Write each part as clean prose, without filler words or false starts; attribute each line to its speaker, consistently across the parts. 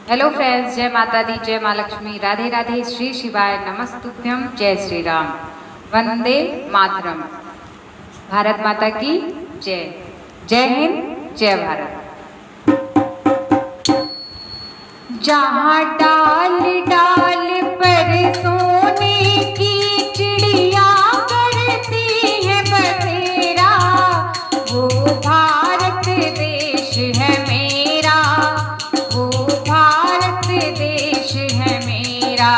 Speaker 1: Hello friends, जय माता दी, जय माँ लक्ष्मी, राधे राधे, श्री शिवाय नमस्तुभ्यम, जय श्री राम, वंदे मातरम। भारत माता की जय। जय हिंद, जय भारत। जहाँ डाल डाल पर सोने की चिड़िया करती है बसेरा, वो भारत देश है मेरा, वो भारत देश है मेरा।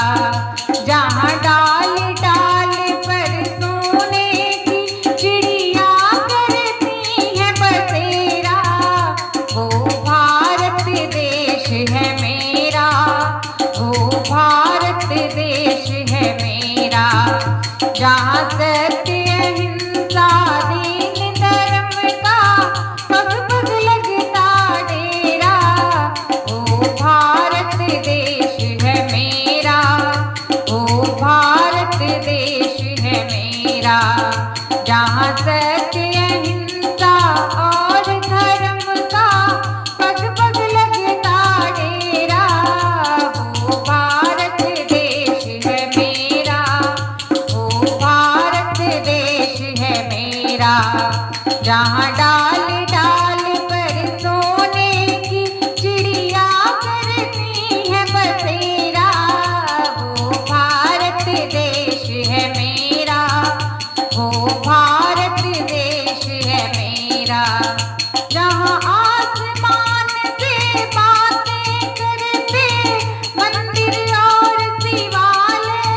Speaker 1: जहाँ डाल डाल पर सोने की चिड़िया करती है बसेरा, वो भारत देश है मेरा, वो भारत देश है मेरा। जहाँ सत्य अहिंसा दीन धर्म का पग पग लगता डेरा, वो भारत देश है मेरा, वो भारत देश है मेरा। जहाँ सत्य अहिंसा और धर्म का पग पग लगता डेरा, वो भारत देश है मेरा, वो भारत देश है मेरा। जहाँ डाल डाल पर सोने की चिड़िया करती है बसेरा, वो भारत देश है मेरा, वो भारत देश है मेरा। जहाँ आसमान से बातें करते मंदिर और शिवालय,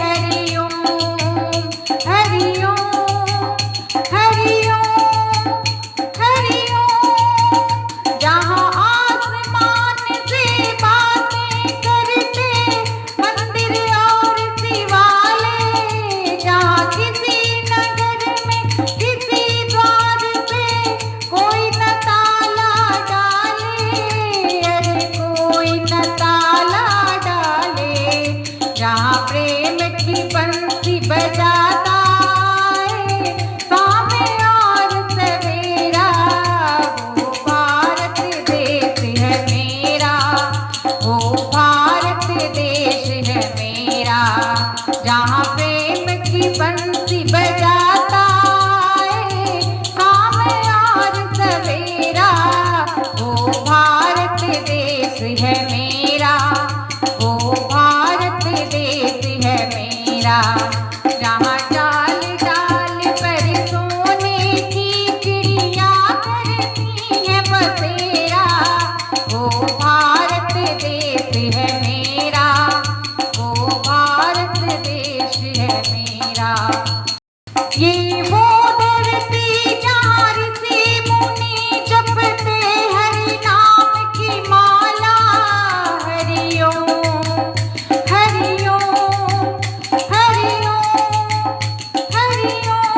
Speaker 1: हरिओम हरिओम हरिओम हरिओम। जहाँ आसमान से बातें करते मंदिर और शिवालय, जहाँ किसी नगर में किसी द्वार पे कोई न ताला डाले, अरे कोई न ताला डाले। जहाँ प्रेम की बंसी बजाता है सामे और सवेरा, वो भारत देश है मेरा, वो भारत देश है मेरा। जहाँ प्रेम की बंसी बजाता है सामे और सवेरा, वो भारत देश है मेरा, वो भारत देश है मेरा। जहाँ डाल डाल पर सोने की चिड़िया करती है बसेरा, वो भारत देश है मेरा, वो भारत देश है मेरा। ये वो धरती जहाँ ऋषि मुनि जपते हरि नाम की माला, हरिओम हरिओम हरिओम हरिओम।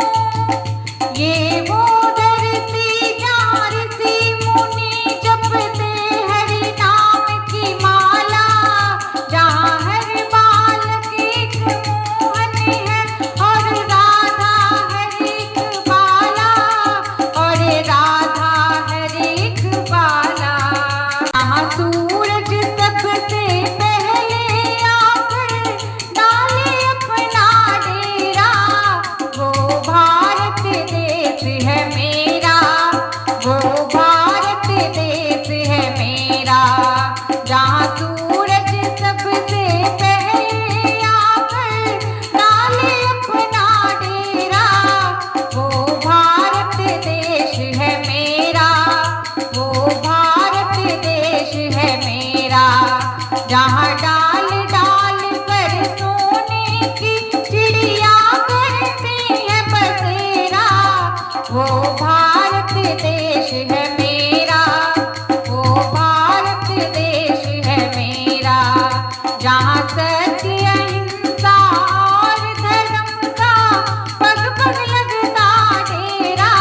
Speaker 1: ये वो धरती जहाँ ऋषि मुनि जपते हरि नाम की माला, जहाँ हर बालक एक मोहन है और राधा हर एक बाला, और राधा हर एक बाला। जहाँ सूरज सबसे पहले आकर डाले अपना डेरा, वो भारत देश है मेरा, वो भारत देश है मेरा। जहाँ सूरज सबसे पहले आकर डाले अपना डेरा, वो भारत देश है मेरा, वो भारत देश है मेरा। जहाँ डाल डाल पर सोने की चिड़िया करती है बसेरा, वो भारत देश है मेरा, वो भारत देश है मेरा। जहाँ सत्य अहिंसा और धर्म का पग पग लगता डेरा,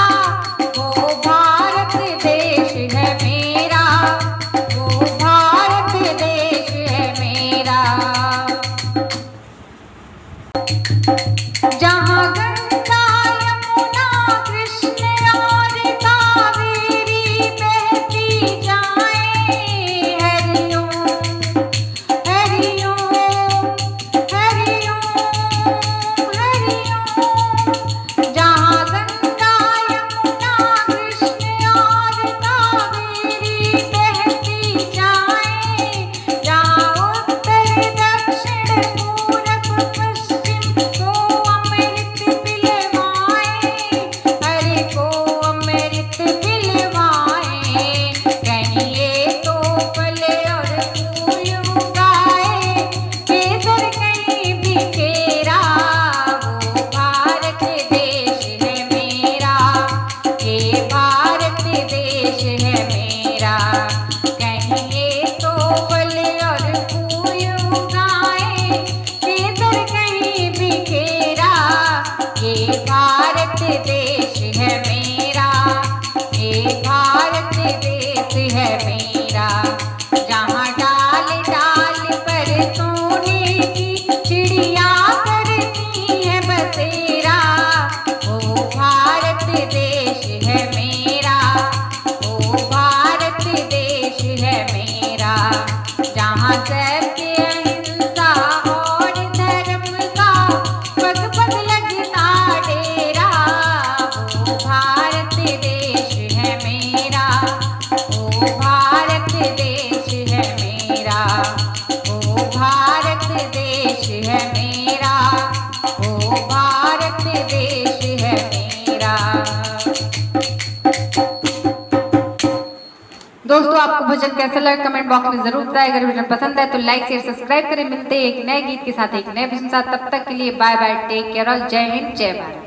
Speaker 1: वो भारत देश है मेरा, वो भारत देश है दोस्तों आपको भजन कैसा लगा कमेंट बॉक्स में जरूर बताएं। अगर भजन पसंद है तो लाइक शेयर सब्सक्राइब करें। मिलते हैं एक नए गीत के साथ एक नए भजन साथ, तब तक के लिए bye bye, take care all, जय हिंद जय भारत।